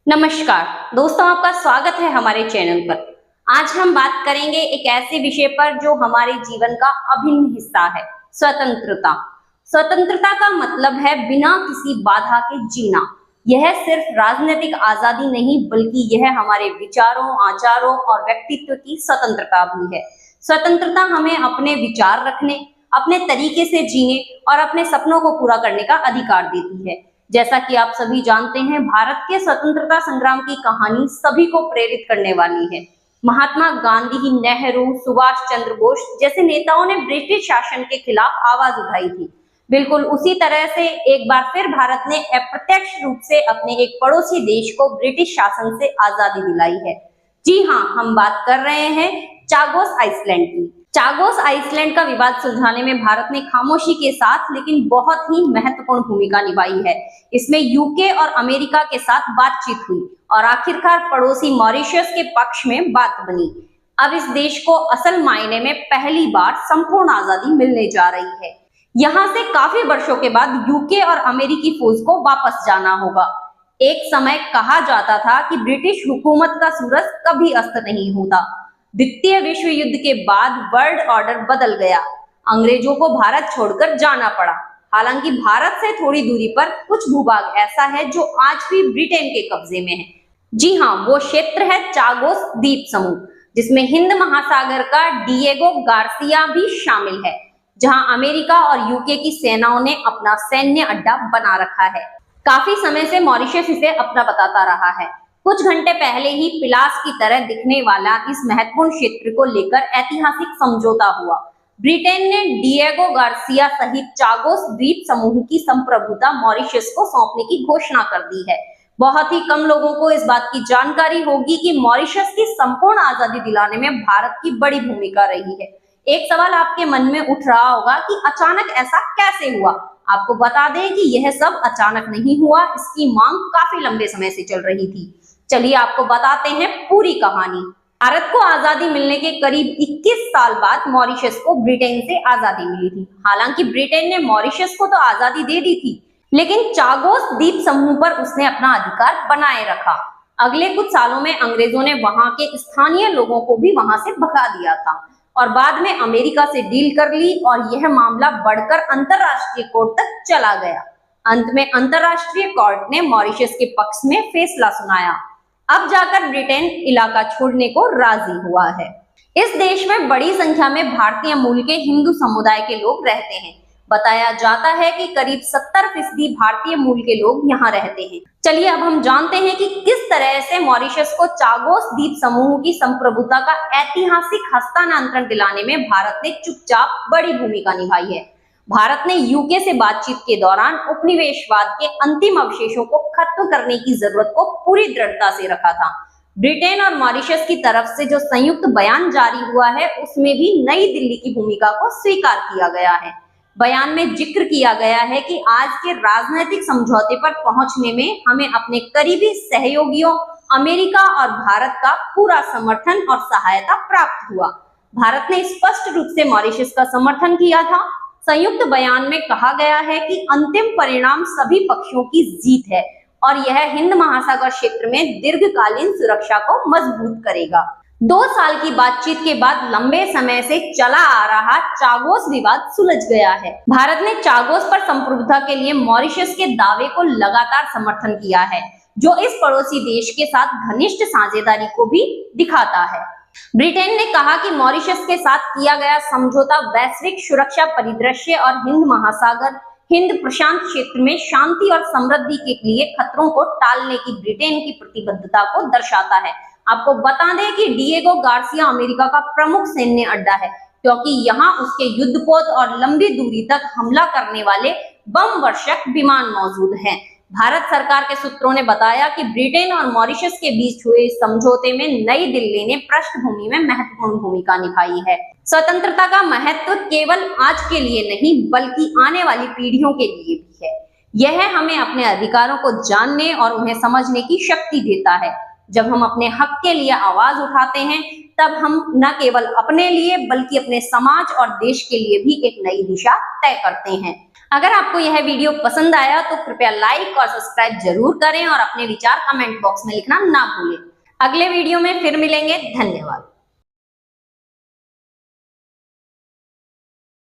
नमस्कार दोस्तों, आपका स्वागत है हमारे चैनल पर। आज हम बात करेंगे एक ऐसे विषय पर जो हमारे जीवन का अभिन्न हिस्सा है, स्वतंत्रता। स्वतंत्रता का मतलब है बिना किसी बाधा के जीना। यह सिर्फ राजनीतिक आजादी नहीं बल्कि यह हमारे विचारों, आचारों और व्यक्तित्व की स्वतंत्रता भी है। स्वतंत्रता हमें अपने विचार रखने, अपने तरीके से जीने और अपने सपनों को पूरा करने का अधिकार देती है। जैसा कि आप सभी जानते हैं, भारत के स्वतंत्रता संग्राम की कहानी सभी को प्रेरित करने वाली है। महात्मा गांधी, नेहरू, सुभाष चंद्र बोस जैसे नेताओं ने ब्रिटिश शासन के खिलाफ आवाज उठाई थी। बिल्कुल उसी तरह से एक बार फिर भारत ने अप्रत्यक्ष रूप से अपने एक पड़ोसी देश को ब्रिटिश शासन से आजादी दिलाई है। जी हाँ, हम बात कर रहे हैं चागोस आइसलैंड की। चागोस आइसलैंड का विवाद सुलझाने में भारत ने खामोशी के साथ लेकिन बहुत ही महत्वपूर्ण भूमिका निभाई है। इसमें यूके और अमेरिका के साथ बातचीत हुई और आखिरकार पड़ोसी मॉरिशस के पक्ष में बात बनी। अब इस देश को असल मायने में पहली बार संपूर्ण आजादी मिलने जा रही है। यहाँ से काफी वर्षों के बाद यूके और अमेरिकी फौज को वापस जाना होगा। एक समय कहा जाता था कि ब्रिटिश हुकूमत का सूरज कभी अस्त नहीं होता। द्वितीय विश्व युद्ध के बाद वर्ल्ड ऑर्डर बदल गया। अंग्रेजों को भारत छोड़कर जाना पड़ा। हालांकि भारत से थोड़ी दूरी पर कुछ भूभाग ऐसा है जो आज भी ब्रिटेन के कब्जे में है। जी हाँ, वो क्षेत्र है चागोस द्वीप समूह, जिसमें हिंद महासागर का डिएगो गार्सिया भी शामिल है, जहां अमेरिका और यूके की सेनाओं ने अपना सैन्य अड्डा बना रखा है। काफी समय से मॉरिशस इसे अपना बताता रहा है। कुछ घंटे पहले ही पिलास की तरह दिखने वाला इस महत्वपूर्ण क्षेत्र को लेकर ऐतिहासिक समझौता हुआ। ब्रिटेन ने डिएगो गार्सिया सहित चागोस द्वीप समूह की संप्रभुता मॉरिशस को सौंपने की घोषणा कर दी है। बहुत ही कम लोगों को इस बात की जानकारी होगी कि मॉरिशस की संपूर्ण आजादी दिलाने में भारत की बड़ी भूमिका रही है। एक सवाल आपके मन में उठ रहा होगा कि अचानक ऐसा कैसे हुआ। आपको बता दें कि यह सब अचानक नहीं हुआ, इसकी मांग काफी लंबे समय से चल रही थी। चलिए आपको बताते हैं पूरी कहानी। भारत को आजादी मिलने के करीब 21 साल बाद मॉरिशस को ब्रिटेन से आजादी मिली थी। हालांकि ब्रिटेन ने मॉरिशस को तो आजादी दे दी थी, लेकिन चागोस द्वीप समूह पर उसने अपना अधिकार बनाए रखा। अगले कुछ सालों में अंग्रेजों ने वहां के स्थानीय लोगों को भी वहां से भगा दिया था और बाद में अमेरिका से डील कर ली और यह मामला बढ़कर अंतरराष्ट्रीय कोर्ट तक चला गया। अंत में अंतरराष्ट्रीय कोर्ट ने मॉरिशस के पक्ष में फैसला सुनाया। अब जाकर ब्रिटेन इलाका छोड़ने को राजी हुआ है। इस देश में बड़ी संख्या में भारतीय मूल के हिंदू समुदाय के लोग रहते हैं। बताया जाता है कि करीब 70% भारतीय मूल के लोग यहाँ रहते हैं। चलिए अब हम जानते हैं कि किस तरह से मॉरिशस को चागोस द्वीप समूह की संप्रभुता का ऐतिहासिक हस्तांतरण दिलाने में भारत ने चुपचाप बड़ी भूमिका निभाई है। भारत ने यूके से बातचीत के दौरान उपनिवेशवाद के अंतिम अवशेषों को खत्म करने की जरूरत को पूरी दृढ़ता से रखा था। ब्रिटेन और मॉरिशस की तरफ से जो संयुक्त बयान जारी हुआ है, उसमें भी नई दिल्ली की भूमिका को स्वीकार किया गया है। बयान में जिक्र किया गया है कि आज के राजनीतिक समझौते पर पहुंचने में हमें अपने करीबी सहयोगियों अमेरिका और भारत का पूरा समर्थन और सहायता प्राप्त हुआ। भारत ने स्पष्ट रूप से मॉरिशस का समर्थन किया था। संयुक्त बयान में कहा गया है कि अंतिम परिणाम सभी पक्षों की जीत है और यह हिंद महासागर क्षेत्र में दीर्घकालीन सुरक्षा को मजबूत करेगा। 2 साल की बातचीत के बाद लंबे समय से चला आ रहा चागोस विवाद सुलझ गया है। भारत ने चागोस पर संप्रभुता के लिए मॉरिशस के दावे को लगातार समर्थन किया है, जो इस पड़ोसी देश के साथ घनिष्ठ साझेदारी को भी दिखाता है। ब्रिटेन ने कहा कि मॉरिशस के साथ किया गया समझौता वैश्विक सुरक्षा परिदृश्य और हिंद महासागर, हिंद प्रशांत क्षेत्र में शांति और समृद्धि के लिए खतरों को टालने की ब्रिटेन की प्रतिबद्धता को दर्शाता है। आपको बता दें कि डिएगो गार्सिया अमेरिका का प्रमुख सैन्य अड्डा है, क्योंकि यहाँ उसके युद्धपोत और लंबी दूरी तक हमला करने वाले बम वर्षक विमान मौजूद हैं। भारत सरकार के सूत्रों ने बताया कि ब्रिटेन और मॉरिशस के बीच हुए इस समझौते में नई दिल्ली ने पृष्ठभूमि में महत्वपूर्ण भूमिका निभाई है। स्वतंत्रता का महत्व केवल आज के लिए नहीं बल्कि आने वाली पीढ़ियों के लिए भी है। यह हमें अपने अधिकारों को जानने और उन्हें समझने की शक्ति देता है। जब हम अपने हक के लिए आवाज उठाते हैं, तब हम न केवल अपने लिए बल्कि अपने समाज और देश के लिए भी एक नई दिशा तय करते हैं। अगर आपको यह वीडियो पसंद आया तो कृपया लाइक और सब्सक्राइब जरूर करें और अपने विचार कमेंट बॉक्स में लिखना ना भूलें। अगले वीडियो में फिर मिलेंगे। धन्यवाद।